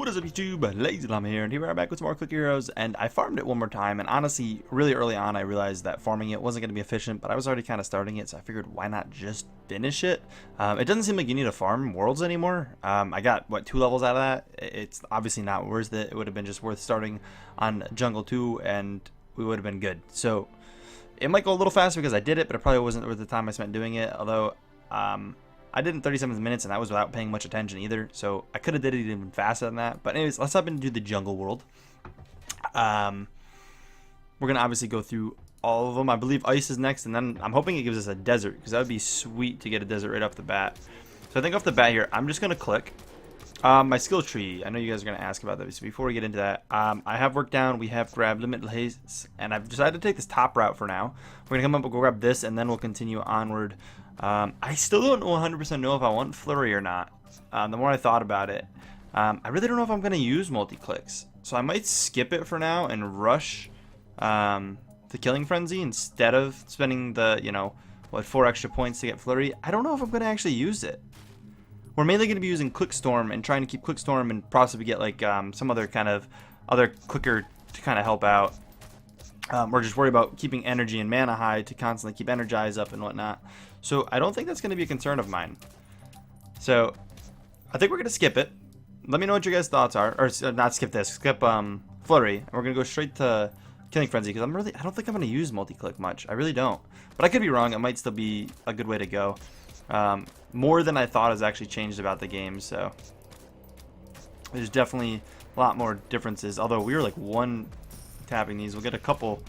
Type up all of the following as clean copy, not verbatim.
What is up YouTube? LazeeLlama here, and here we are back with some more Click Heroes, and I farmed it one more time, and honestly, really early on I realized that farming it wasn't going to be efficient, but I was already kind of starting it, so I figured why not just finish it. It doesn't seem like you need to farm worlds anymore. I got, what, 2 levels out of that? It's obviously not worth it. It would have been just worth starting on Jungle 2, and we would have been good. So, it might go a little faster because I did it, but it probably wasn't worth the time I spent doing it, although, I did it in 37 minutes, and that was without paying much attention either, so I could have did it even faster than that. But anyways, let's hop into the jungle world. We're going to obviously go through all of them. I believe ice is next, and then I'm hoping it gives us a desert, because that would be sweet to get a desert right off the bat. So I think off the bat here, I'm just going to click. My skill tree, I know you guys are going to ask about that, so before we get into that, I have worked down, we have grabbed limitless, and I've decided to take this top route for now. We're going to come up and go grab this, and then we'll continue onward. I still don't 100% know if I want flurry or not. The more I thought about it, I really don't know if I'm going to use multi-clicks. So I might skip it for now and rush the killing frenzy instead of spending the, you know, what, 4 extra points to get flurry. I don't know if I'm going to actually use it. We're mainly going to be using Quickstorm and trying to keep Quickstorm and possibly get like some other kind of clicker to kind of help out. We're just worried about keeping energy and mana high to constantly keep energize up and whatnot. So I don't think that's going to be a concern of mine. So I think we're going to skip it. Let me know what your guys' thoughts are. Or not skip this. Skip Flurry. And we're going to go straight to Killing Frenzy. Because I don't think I'm going to use multi-click much. I really don't. But I could be wrong. It might still be a good way to go. More than I thought has actually changed about the game. So there's definitely a lot more differences. Although we were like one tapping these. We'll get a couple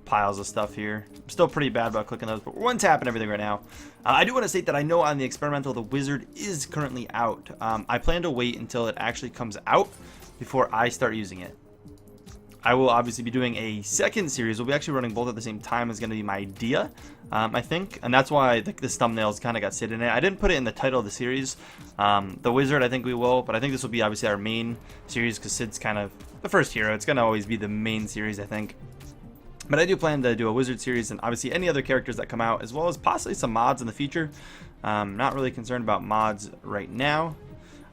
piles of stuff here. I'm still pretty bad about clicking those, but we're one tapping everything right now. I do want to state that I know on the experimental the wizard is currently out. I plan to wait until it actually comes out before I start using it. I will obviously be doing a second series. We'll be actually running both at the same time is going to be my idea, I think. And that's why this thumbnails kind of got sit in it. I didn't put it in the title of the series. The wizard, I think we will. But I think this will be obviously our main series because Sid's kind of the first hero. It's going to always be the main series, I think. But I do plan to do a wizard series and obviously any other characters that come out, as well as possibly some mods in the future. Not really concerned about mods right now.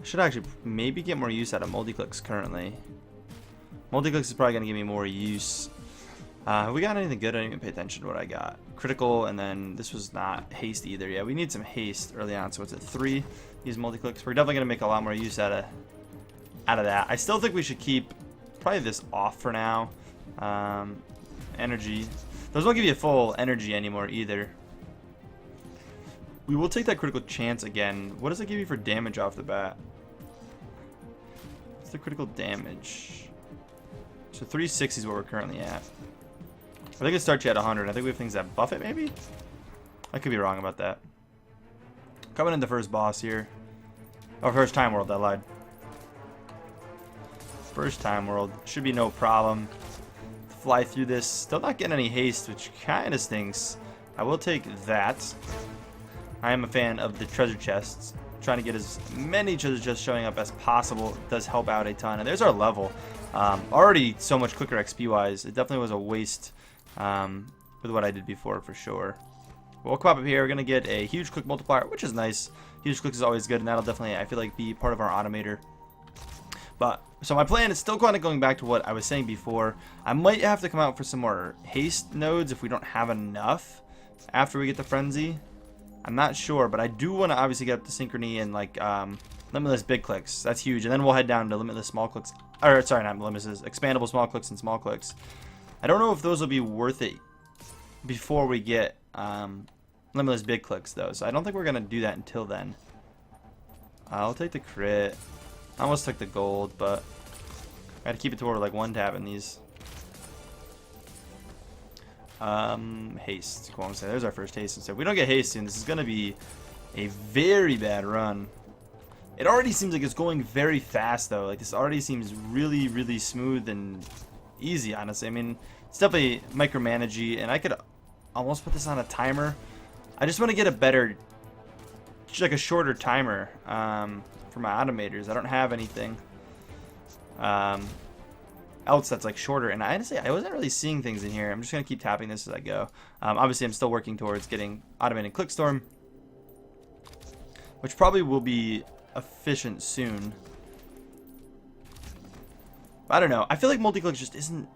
I should actually maybe get more use out of multi-clicks currently. Multi-clicks is probably going to give me more use. Have we got anything good? I didn't even pay attention to what I got. Critical, and then this was not haste either. Yeah, we need some haste early on. So it's at 3. Use multi-clicks. We're definitely going to make a lot more use out of that. I still think we should keep probably this off for now. Energy. Those won't give you a full energy anymore either. We will take that critical chance again. What does it give you for damage off the bat? What's the critical damage? So 360 is what we're currently at. I think it starts you at 100. I think we have things that buff it maybe? I could be wrong about that. Coming into first boss here. Oh, first time world, I lied. First time world. Should be no problem. Fly through this. Still not getting any haste, which kind of stinks. I will take that. I am a fan of the treasure chests. Trying to get as many treasure chests showing up as possible does help out a ton. And there's our level. Already so much quicker XP wise. It definitely was a waste with what I did before for sure. We'll come up here. We're going to get a huge click multiplier, which is nice. Huge click is always good, and that'll definitely, I feel like, be part of our automator. But so my plan is still kind of going back to what I was saying before. I might have to come out for some more haste nodes if we don't have enough after we get the frenzy. I'm not sure, but I do want to obviously get up to synchrony and like limitless big clicks. That's huge, and then we'll head down to limitless small clicks. Or sorry, not limitless, expandable small clicks and small clicks. I don't know if those will be worth it before we get limitless big clicks though. So I don't think we're gonna do that until then. I'll take the crit. I almost took the gold, but I had to keep it to where we're like one tapping these. Haste. Cool, I'm saying there's our first haste. And so if we don't get haste soon, this is gonna be a very bad run. It already seems like it's going very fast though. Like this already seems really, really smooth and easy. Honestly, I mean, it's definitely micromanagey, and I could almost put this on a timer. I just want to get a better, like a shorter timer. For my automators, I don't have anything else that's like shorter, and I honestly I wasn't really seeing things in here. I'm just gonna keep tapping this as I go. Obviously I'm still working towards getting automated Clickstorm, which probably will be efficient soon. I don't know. I feel like multi-click just isn't...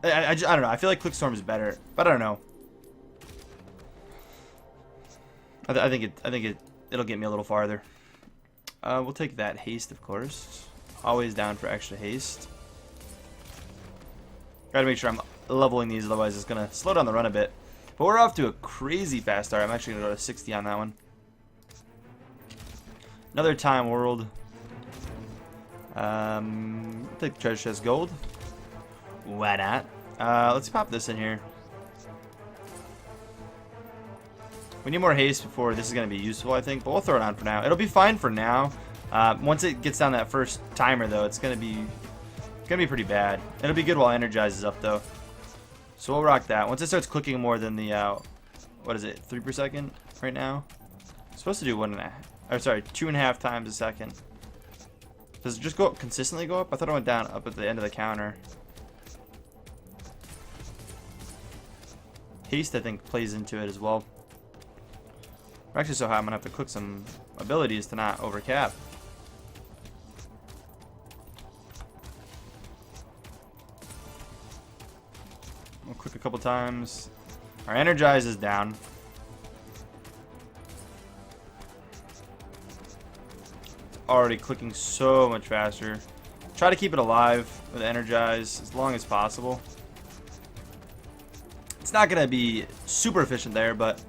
I don't know. I feel like Clickstorm is better, but I don't know. I think it'll get me a little farther. We'll take that haste, of course. Always down for extra haste. Gotta make sure I'm leveling these, otherwise it's gonna slow down the run a bit. But we're off to a crazy fast start. I'm actually gonna go to 60 on that one. Another time world. Take the treasure chest gold. Why not? Let's pop this in here. We need more haste before this is going to be useful, I think, but we'll throw it on for now. It'll be fine for now. Once it gets down that first timer, though, it's going to be pretty bad. It'll be good while it energizes up, though. So we'll rock that. Once it starts clicking more than the, what is it, 3 per second right now? It's supposed to do 2.5 times a second. Does it just go up, consistently go up? I thought it went down up at the end of the counter. Haste, I think, plays into it as well. We're actually so high, I'm going to have to click some abilities to not overcap. We'll click a couple times. Our energize is down. It's already clicking so much faster. Try to keep it alive with energize as long as possible. It's not going to be super efficient there, but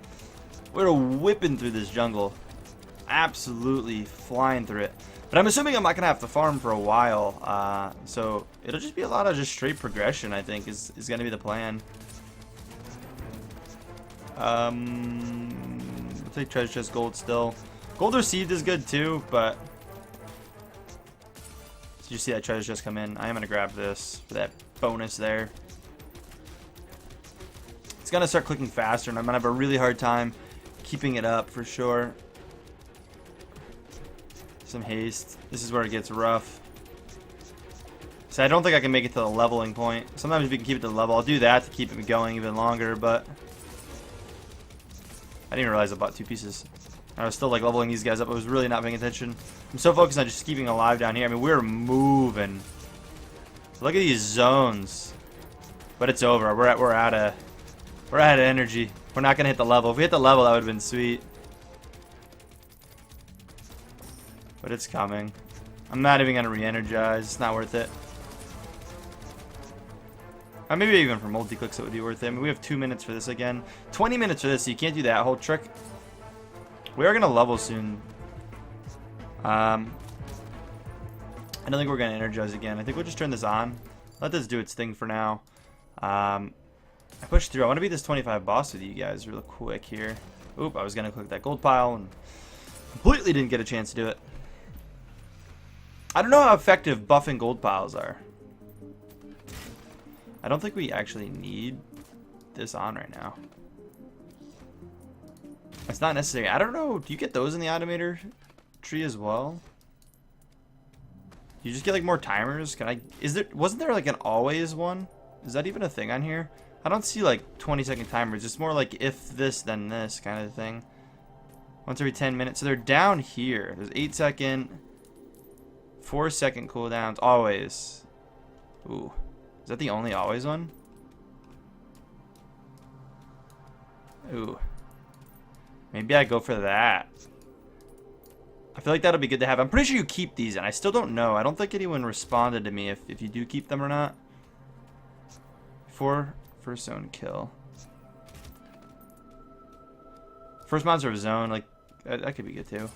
we're whipping through this jungle. Absolutely flying through it. But I'm assuming I'm not going to have to farm for a while. So it'll just be a lot of just straight progression, I think, is going to be the plan. We'll take treasure chest gold still. Gold received is good too, but... Did you see that treasure chest come in? I am going to grab this for that bonus there. It's going to start clicking faster, and I'm going to have a really hard time keeping it up for sure. Some haste. This is where it gets rough. So I don't think I can make it to the leveling point. Sometimes if you can keep it to the level, I'll do that to keep it going even longer, but I didn't even realize I bought 2 pieces. I was still like leveling these guys up. I was really not paying attention. I'm so focused on just keeping alive down here. I mean, we're moving. Look at these zones. But it's over. We're out of energy. We're not gonna hit the level. If we hit the level, that would have been sweet. But it's coming. I'm not even gonna re-energize. It's not worth it. Maybe even for multi-clicks it would be worth it. I mean, we have 2 minutes for this again. 20 minutes for this, so you can't do that whole trick. We are gonna level soon. I don't think we're gonna energize again. I think we'll just turn this on. Let this do its thing for now. I pushed through. I want to beat this 25 boss with you guys real quick here. Oop, I was gonna click that gold pile and completely didn't get a chance to do it. I don't know how effective buffing gold piles are. I don't think we actually need this on right now. It's not necessary. I don't know. Do you get those in the Automator tree as well? You just get like more timers? Wasn't there like an always one? Is that even a thing on here? I don't see like 20-second timers. It's more like if this then this kind of thing. Once every 10 minutes. So they're down here. There's 8-second, 4-second cooldowns. Always. Ooh. Is that the only always one? Ooh. Maybe I go for that. I feel like that'll be good to have. I'm pretty sure you keep these, and I still don't know. I don't think anyone responded to me if you do keep them or not. First zone kill. First monster of zone, like, that could be good too.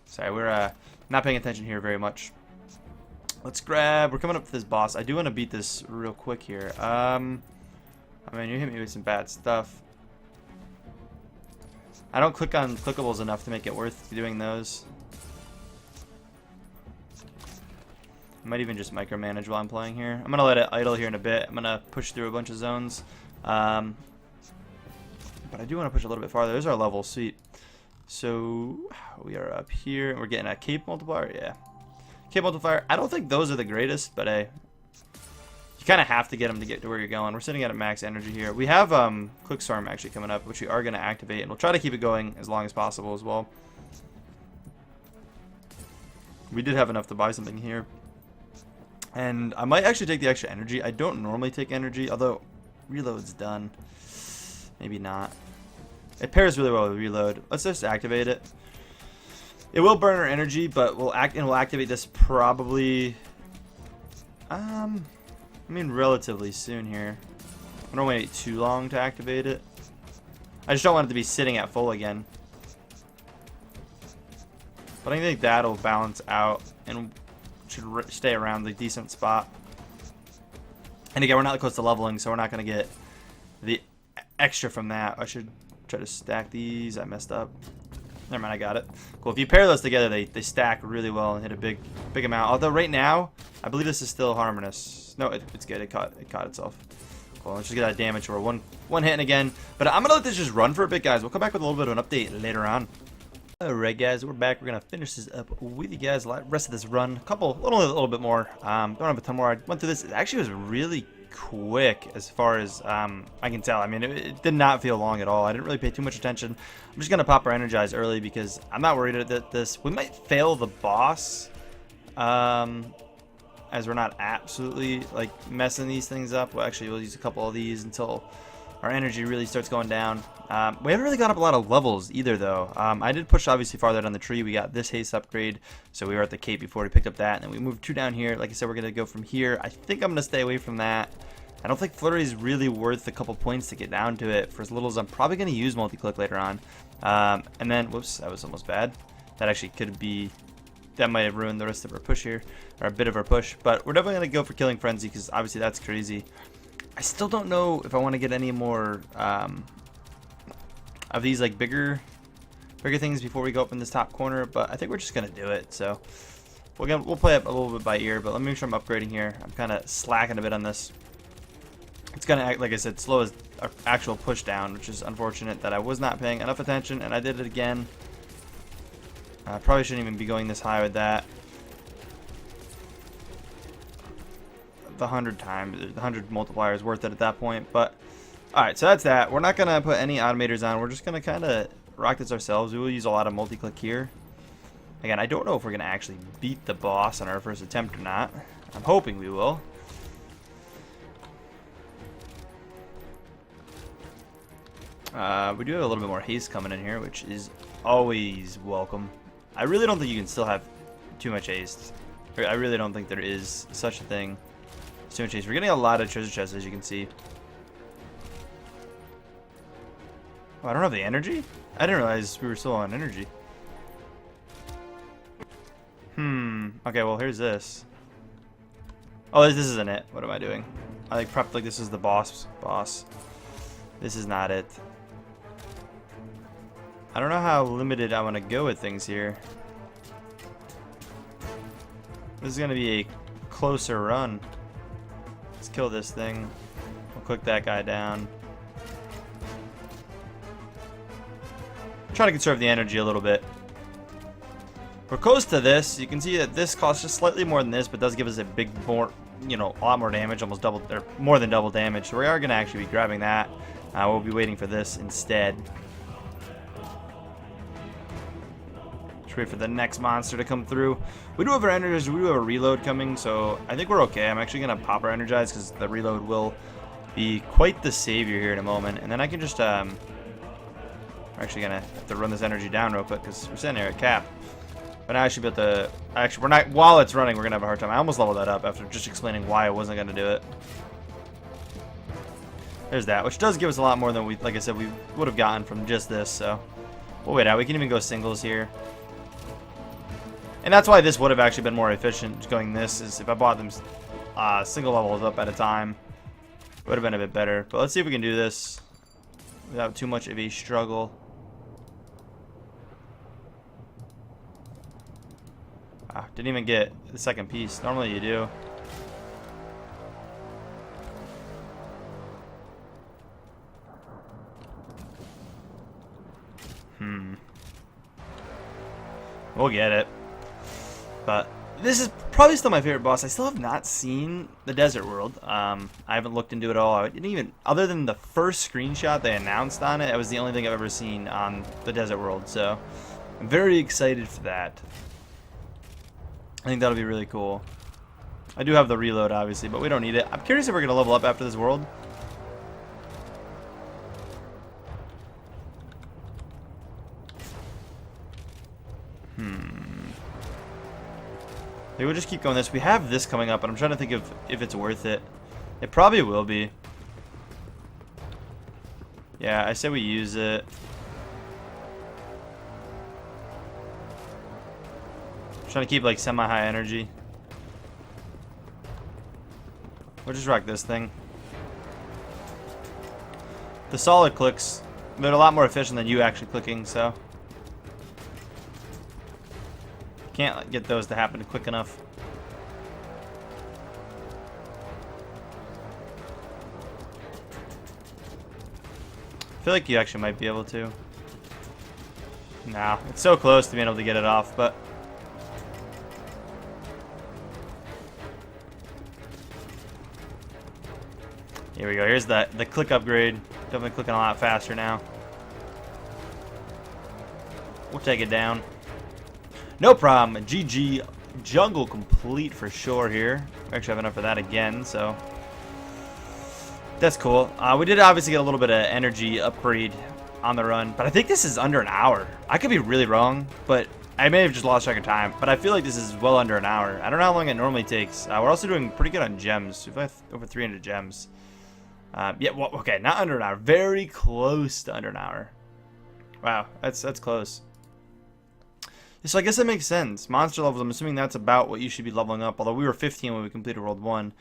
Sorry, we're not paying attention here very much. Let's grab, we're coming up to this boss. I do want to beat this real quick here. I mean, you hit me with some bad stuff. I don't click on clickables enough to make it worth doing those. I might even just micromanage while I'm playing here. I'm going to let it idle here in a bit. I'm going to push through a bunch of zones. But I do want to push a little bit farther. There's our level. Sweet. So we are up here. We're getting a cape multiplier. Yeah. Cape multiplier. I don't think those are the greatest, but hey. You kind of have to get them to get to where you're going. We're sitting at a max energy here. We have Clickstorm actually coming up, which we are going to activate. And we'll try to keep it going as long as possible as well. We did have enough to buy something here. And I might actually take the extra energy. I don't normally take energy, although reload's done. Maybe not. It pairs really well with reload. Let's just activate it. It will burn our energy, but we'll activate this probably. I mean, relatively soon here. I don't wait too long to activate it. I just don't want it to be sitting at full again. But I think that'll balance out and should stay around the decent spot. And again, we're not close to leveling, so we're not going to get the extra from that. I should try to stack these. I messed up. Never mind, I got it. Cool. If you pair those together, they stack really well and hit a big amount. Although right now, I believe this is still harmonious. No, it's good. It caught itself. Cool. Let's just get that damage for one hitting again. But I'm gonna let this just run for a bit, guys. We'll come back with a little bit of an update later on. Alright, guys, we're back. We're gonna finish this up with you guys. The rest of this run, a little bit more. Don't have a ton more. I went through this. It actually was really quick as far as I can tell. I mean, it did not feel long at all. I didn't really pay too much attention. I'm just gonna pop our energize early because I'm not worried that we might fail the boss, as we're not absolutely like messing these things up. Well, actually, we'll use a couple of these until our energy really starts going down. We haven't really got up a lot of levels either, though. I did push obviously farther down the tree. We got this haste upgrade, so we were at the cape before we picked up that, and then we moved 2 down here. Like I said, we're gonna go from here. I think I'm gonna stay away from that. I don't think flurry is really worth a couple points to get down to it. For as little as I'm probably gonna use multi-click later on. And then, whoops, that was almost bad. That actually could be. That might have ruined the rest of our push here, or a bit of our push. But we're definitely gonna go for killing frenzy because obviously that's crazy. I still don't know if I want to get any more of these like bigger things before we go up in this top corner, but I think we're just gonna do it. So we'll play it a little bit by ear, but let me make sure I'm upgrading here. I'm kind of slacking a bit on this. It's gonna act, like I said, slow as our actual push down, which is unfortunate that I was not paying enough attention and I did it again. I probably shouldn't even be going this high with that. The 100 multiplier is worth it at that point. But alright, so that's that. We're not gonna put any automators on. We're just gonna kind of rock this ourselves. We will use a lot of multi-click here. Again, I don't know if we're gonna actually beat the boss on our first attempt or not. I'm hoping we will. We do have a little bit more haste coming in here, which is always welcome. I really don't think you can still have too much haste. I really don't think there is such a thing. Too much haste. We're getting a lot of treasure chests, as you can see. Oh, I don't have the energy? I didn't realize we were still on energy. Okay, well, here's this. Oh, this isn't it. What am I doing? I like prepped like this is the boss. This is not it. I don't know how limited I want to go with things here. This is going to be a closer run. Let's kill this thing. We'll click that guy down. Try to conserve the energy a little bit. We're close to this. You can see that this costs just slightly more than this, but does give us a big more, a lot more damage, almost double, or more than double damage. So we are going to actually be grabbing that. We'll be waiting for this instead. Let's wait for the next monster to come through. We do have our energize. We do have a reload coming, so I think we're okay. I'm actually going to pop our energize because the reload will be quite the savior here in a moment. And then I can just, we're actually going to have to run this energy down real quick because we're sitting here at cap. But now I should be able to, actually, we're not, while it's running, we're going to have a hard time. I almost leveled that up after just explaining why I wasn't going to do it. There's that, which does give us a lot more than we, like I said, we would have gotten from just this, so we'll wait out. We can even go singles here. And that's why this would have actually been more efficient going this, is if I bought them single levels up at a time. It would have been a bit better. But let's see if we can do this without too much of a struggle. Didn't even get the second piece. Normally you do. We'll get it. But this is probably still my favorite boss. I still have not seen the desert world. I haven't looked into it at all. I didn't even, other than the first screenshot they announced on it, it was the only thing I've ever seen on the desert world. So I'm very excited for that. I think that'll be really cool. I do have the reload, obviously, but we don't need it. I'm curious if we're going to level up after this world. Maybe we'll just keep going this. We have this coming up, and I'm trying to think of if it's worth it. It probably will be. Yeah, I say we use it. Trying to keep like semi-high energy. We'll just rock this thing. The solid clicks, they're a lot more efficient than you actually clicking, so can't get those to happen quick enough. I feel like you actually might be able to. Nah, it's so close to being able to get it off, but here we go. Here's the click upgrade. Definitely clicking a lot faster now. We'll take it down. No problem. GG. Jungle complete for sure here. We actually have enough for that again, so that's cool. We did obviously get a little bit of energy upgrade on the run, but I think this is under an hour. I could be really wrong, but I may have just lost track of time, but I feel like this is well under an hour. I don't know how long it normally takes. We're also doing pretty good on gems. We've got over 300 gems. Yeah, well, okay, not under an hour. Very close to under an hour. Wow, that's close. So I guess that makes sense. Monster levels, I'm assuming that's about what you should be leveling up. Although we were 15 when we completed World 1.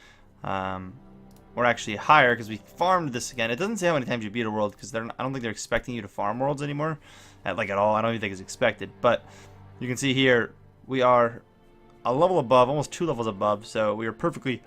We're actually higher because we farmed this again. It doesn't say how many times you beat a world because I don't think they're expecting you to farm worlds anymore. At all. I don't even think it's expected. But you can see here, we are a level above, almost 2 levels above. So we are perfectly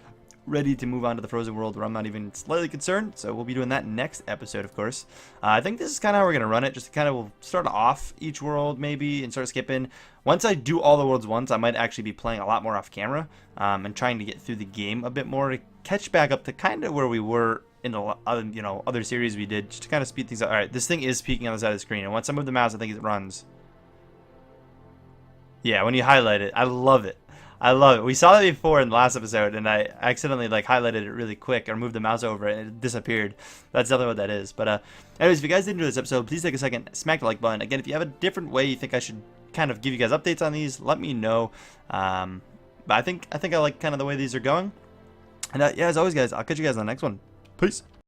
ready to move on to the frozen world where I'm not even slightly concerned. So we'll be doing that next episode, of course. I think this is kind of how we're going to run it. Just to kind of we'll start off each world maybe and start skipping. Once I do all the worlds once, I might actually be playing a lot more off camera and trying to get through the game a bit more to catch back up to kind of where we were in the other series we did, just to kind of speed things up. All right, this thing is peeking on the side of the screen, and once I move the mouse, I think it runs. Yeah, when you highlight it, I love it. I love it. We saw that before in the last episode, and I accidentally highlighted it really quick or moved the mouse over it, and it disappeared. That's definitely what that is. But anyways, if you guys did enjoy this episode, please take a second, smack the like button. Again, if you have a different way you think I should kind of give you guys updates on these, let me know. But I think I like kind of the way these are going. And yeah, as always, guys, I'll catch you guys on the next one. Peace.